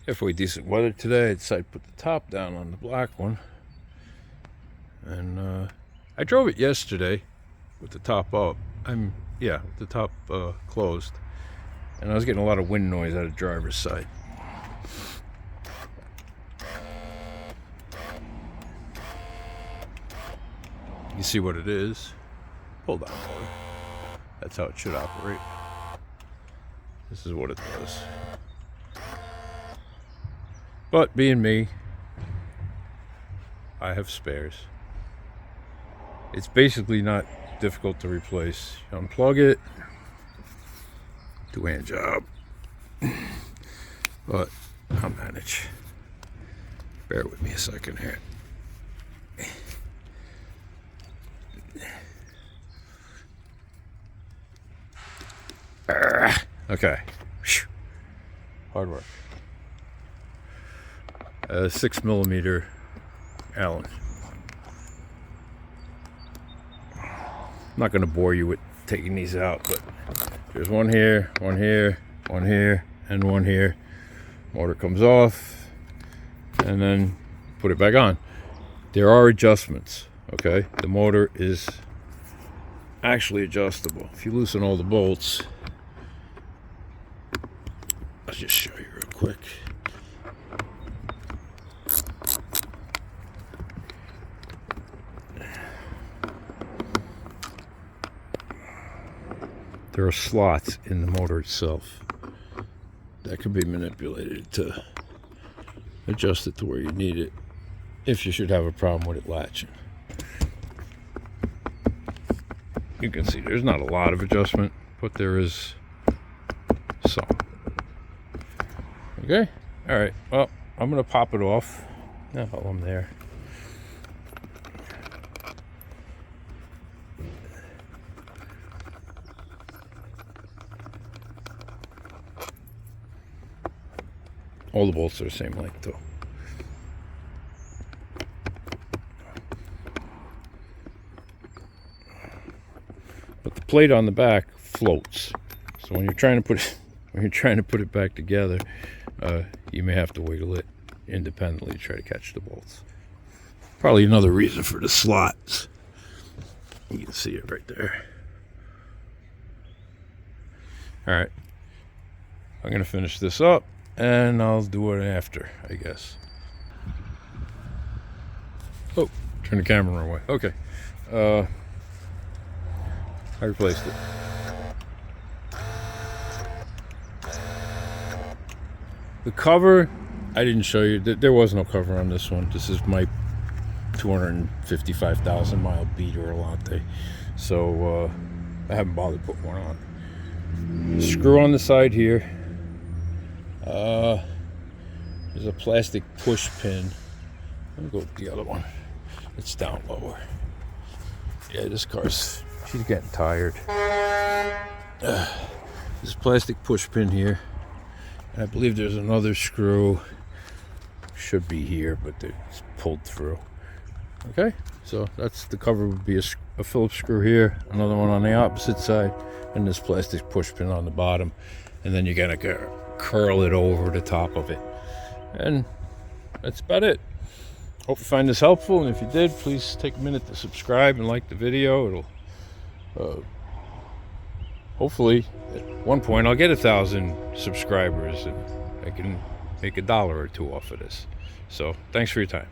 Halfway decent weather today. I decided to put the top down on the black one. And I drove it yesterday with the top up. The top closed. And I was getting a lot of wind noise out of the driver's side. You see what it is? Hold on, motor. That's how it should operate. This is what it does. But being me, I have spares. It's basically not difficult to replace. You unplug it, two-hand job, but I'll manage. Bear with me a second here. Okay. Hard work. 6mm Allen. I'm not going to bore you with taking these out, but there's one here, one here, one here, and one here. Motor comes off, and then put it back on. There are adjustments, okay? The motor is actually adjustable. If you loosen all the bolts, I'll just show you real quick. There are slots in the motor itself that can be manipulated to adjust it to where you need it if you should have a problem with it latching. You can see there's not a lot of adjustment, but there is some. Okay, all right, well, I'm gonna pop it off now while I'm there. All the bolts are the same length though. But the plate on the back floats. So when you're trying to put it back together, you may have to wiggle it independently to try to catch the bolts. Probably another reason for the slots. You can see it right there. All right, I'm gonna finish this up and I'll do it after, I guess. Oh, turn the camera away. Okay, I replaced it. The cover, I didn't show you. There was no cover on this one. This is my 255,000 mile beater Allante. So I haven't bothered to put one on. Screw on the side here. There's a plastic push pin. Let me go with the other one. It's down lower. Yeah, this car's, she's getting tired. There's a plastic push pin here. And I believe there's another screw. Should be here, but it's pulled through. Okay, so that's the cover. Would be a Phillips screw here, another one on the opposite side, and this plastic push pin on the bottom. And then you're gonna curl it over the top of it. And that's about it. Hope you find this helpful, and if you did, please take a minute to subscribe and like the video. It'll hopefully at one point I'll get 1,000 subscribers and I can make $1 or $2 off of this. So thanks for your time.